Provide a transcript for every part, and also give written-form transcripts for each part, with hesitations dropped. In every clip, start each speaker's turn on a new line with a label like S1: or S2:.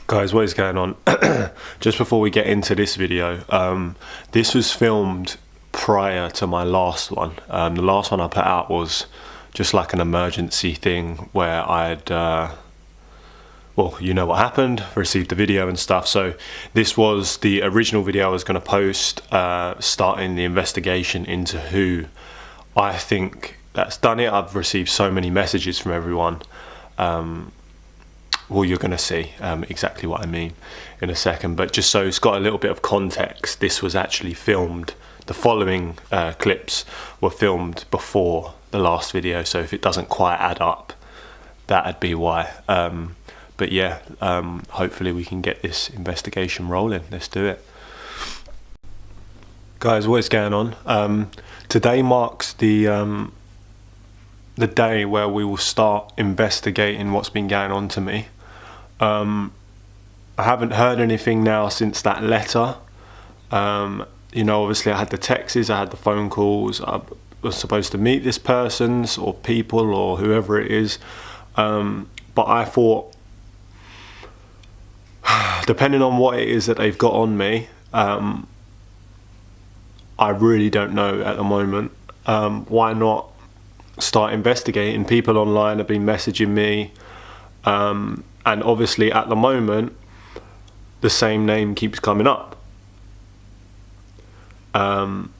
S1: Guys, what is going on? Just before we get into this video, this was filmed prior to my last one. The last one I put out was just like an emergency thing where I'd, well, you know what happened, received the video and stuff. So this was the original video I was going to post, starting the investigation into who I think that's done it. I've received so many messages from everyone. Well, you're going to see exactly what I mean in a second, but just so it's got a little bit of context, this was actually filmed, the following clips were filmed before the last video, so if it doesn't quite add up, that'd be why. But yeah, hopefully we can get this investigation rolling. Let's do it. Guys, what is going on? Today marks the day where we will start investigating what's been going on to me. I haven't heard anything now since that letter. You know, obviously I had the texts, I had the phone calls. I was supposed to meet this person's or people or whoever it is. But I thought, depending on what it is that they've got on me, I really don't know at the moment. Why not start investigating? People online have been messaging me, and obviously at the moment the same name keeps coming up, and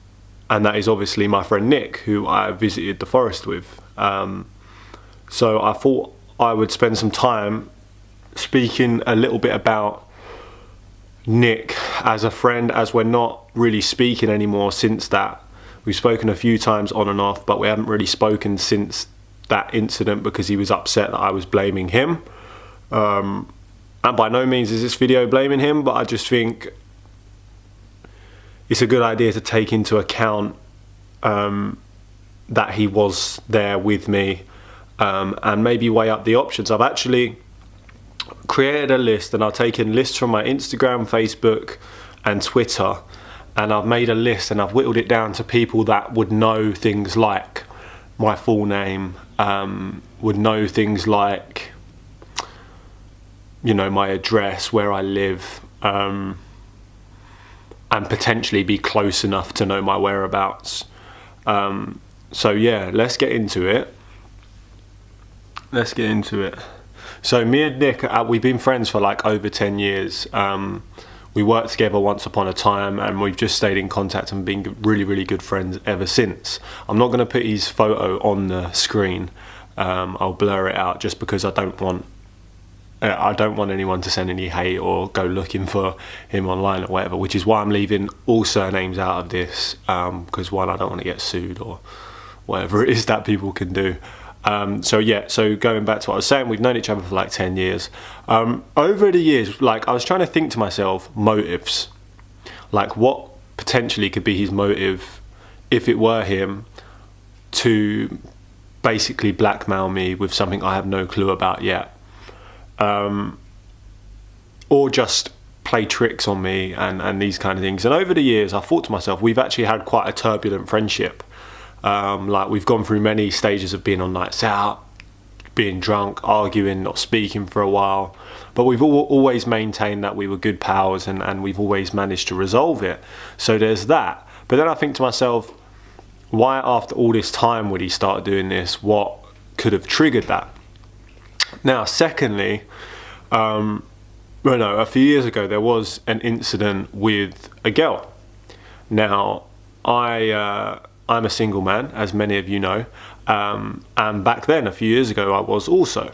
S1: that is obviously my friend Nick, who I visited the forest with. So I thought I would spend some time speaking a little bit about Nick as a friend, as we're not really speaking anymore since that. We've spoken a few times on and off, but we haven't really spoken since that incident because he was upset that I was blaming him. And by no means is this video blaming him, but I just think it's a good idea to take into account that he was there with me, and maybe weigh up the options. I've actually created a list, and I've taken lists from my Instagram, Facebook and Twitter, and I've made a list and I've whittled it down to people that would know things like my full name, would know things like, you know, my address, where I live, and potentially be close enough to know my whereabouts. So yeah, let's get into it. So me and Nick, we've been friends for like over 10 years. We worked together once upon a time, and we've just stayed in contact and been really, really good friends ever since. I'm not going to put his photo on the screen. I'll blur it out just because I don't want anyone to send any hate or go looking for him online or whatever, which is why I'm leaving all surnames out of this, because one, I don't want to get sued or whatever it is that people can do. So yeah, so going back to what I was saying, we've known each other for like 10 years. Over the years, like I was trying to think to myself, motives, like what potentially could be his motive if it were him to basically blackmail me with something I have no clue about yet. Or just play tricks on me and these kind of things. And over the years, I thought to myself, we've actually had quite a turbulent friendship. Like we've gone through many stages of being on nights out, being drunk, arguing, not speaking for a while, but we've always maintained that we were good pals, and we've always managed to resolve it. So there's that. But then I think to myself, why after all this time would he start doing this? What could have triggered that? Now, secondly, a few years ago there was an incident with a girl. Now, I'm a single man, as many of you know, and back then, a few years ago, I was also.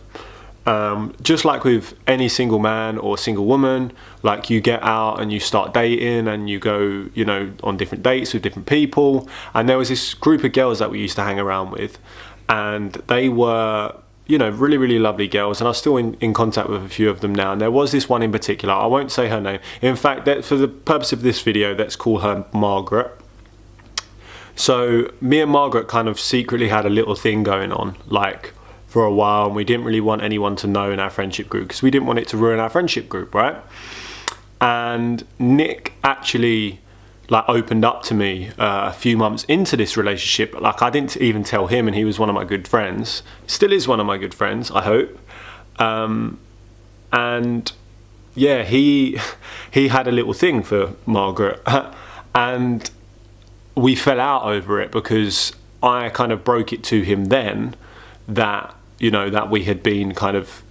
S1: Just like with any single man or single woman, like you get out and you start dating and you go, you know, on different dates with different people. And there was this group of girls that we used to hang around with, and they were, you know, really, really lovely girls, and I'm still in contact with a few of them now. And there was this one in particular, I won't say her name. In fact, for the purpose of this video, let's call her Margaret. So me and Margaret kind of secretly had a little thing going on, like for a while, and we didn't really want anyone to know in our friendship group because we didn't want it to ruin our friendship group, right? And Nick actually like opened up to me a few months into this relationship. Like I didn't even tell him, and he was one of my good friends. Still is one of my good friends, I hope. And yeah, he had a little thing for Margaret, and we fell out over it because I kind of broke it to him then that, you know, that we had been kind of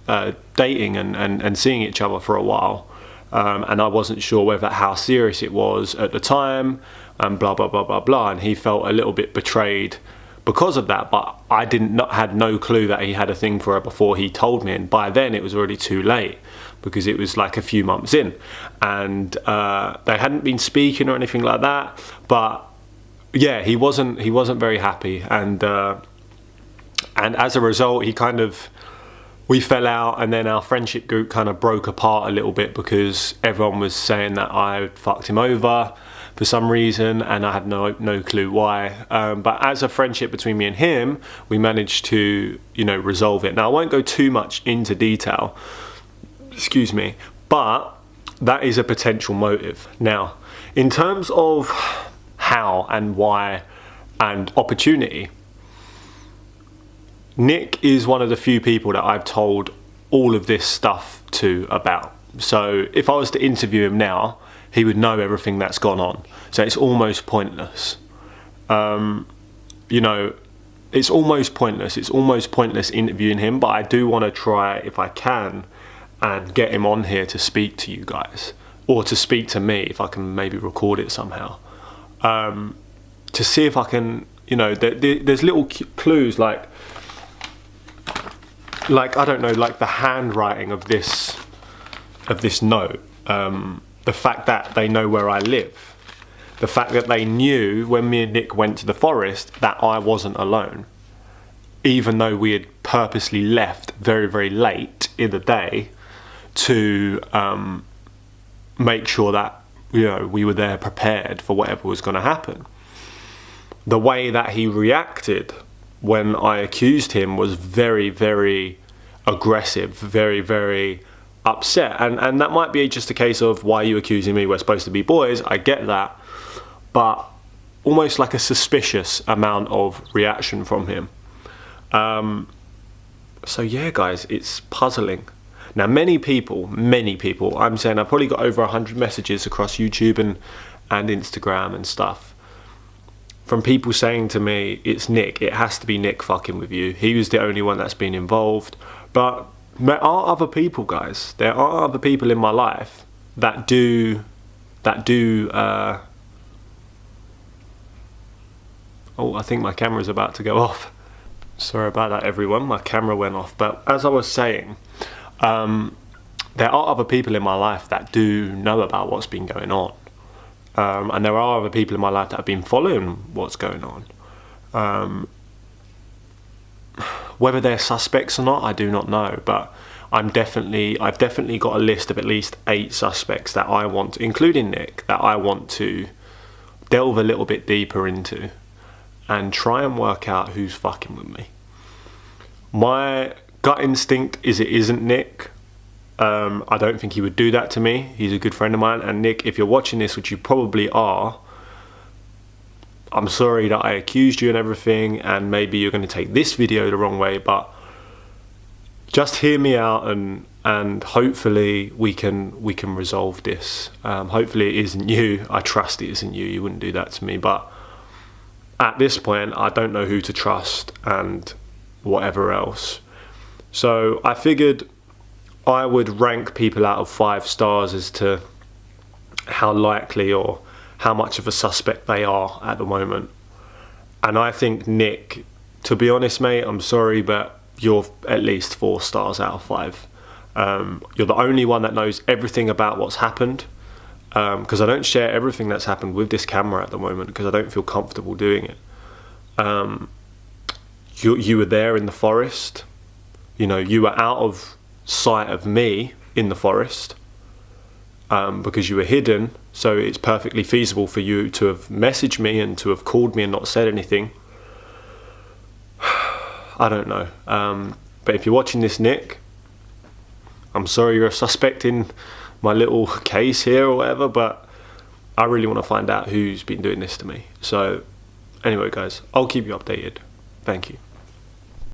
S1: dating and seeing each other for a while, and I wasn't sure whether how serious it was at the time, and blah blah blah blah blah, and he felt a little bit betrayed because of that, but I had no clue that he had a thing for her before he told me, and by then it was already too late because it was like a few months in, and they hadn't been speaking or anything like that. But yeah, he wasn't very happy, and as a result, we fell out, and then our friendship group kind of broke apart a little bit because everyone was saying that I fucked him over for some reason, and I had no clue why. But as a friendship between me and him, we managed to, you know, resolve it. Now, I won't go too much into detail, excuse me, but that is a potential motive. Now, in terms of how and why and opportunity, Nick is one of the few people that I've told all of this stuff to about. So if I was to interview him now, he would know everything that's gone on. So it's almost pointless. You know, it's almost pointless. It's almost pointless interviewing him, but I do want to try, if I can, and get him on here to speak to you guys, or to speak to me if I can maybe record it somehow. To see if I can, you know, there's little clues like I don't know, like the handwriting of this note. The fact that they know where I live, the fact that they knew when me and Nick went to the forest that I wasn't alone, even though we had purposely left very, very late in the day to make sure that, you know, we were there prepared for whatever was going to happen. The way that he reacted when I accused him was very, very aggressive, very, very upset, and that might be just a case of, why are you accusing me, we're supposed to be boys, I get that, but almost like a suspicious amount of reaction from him. So yeah, guys, it's puzzling. Now, many people, I'm saying I've probably got over 100 messages across YouTube and Instagram and stuff from people saying to me, it's Nick, it has to be Nick fucking with you, he was the only one that's been involved. But there are other people, guys. There are other people in my life that do oh, I think my camera's about to go off. Sorry about that, everyone. My camera went off. But as I was saying, there are other people in my life that do know about what's been going on. And there are other people in my life that have been following what's going on. Whether they're suspects or not, I do not know, but I've definitely got a list of at least 8 suspects that I want, including Nick, that I want to delve a little bit deeper into and try and work out who's fucking with me. My gut instinct is it isn't Nick. I don't think he would do that to me. He's a good friend of mine, and Nick, if you're watching this, which you probably are, I'm sorry that I accused you and everything, and maybe you're going to take this video the wrong way, but just hear me out, and hopefully we can resolve this. Hopefully it isn't you. I trust it isn't you. You wouldn't do that to me, but at this point I don't know who to trust and whatever else. So I figured I would rank people out of 5 stars as to how likely or how much of a suspect they are at the moment. And I think Nick, to be honest, mate, I'm sorry, but you're at least 4 stars out of 5. You're the only one that knows everything about what's happened, because I don't share everything that's happened with this camera at the moment because I don't feel comfortable doing it. You were there in the forest, you know, you were out of sight of me in the forest, because you were hidden, so it's perfectly feasible for you to have messaged me and to have called me and not said anything. I don't know, but if you're watching this, Nick, I'm sorry you're a suspect in my little case here or whatever, but I really want to find out who's been doing this to me. So anyway, guys, I'll keep you updated. Thank you.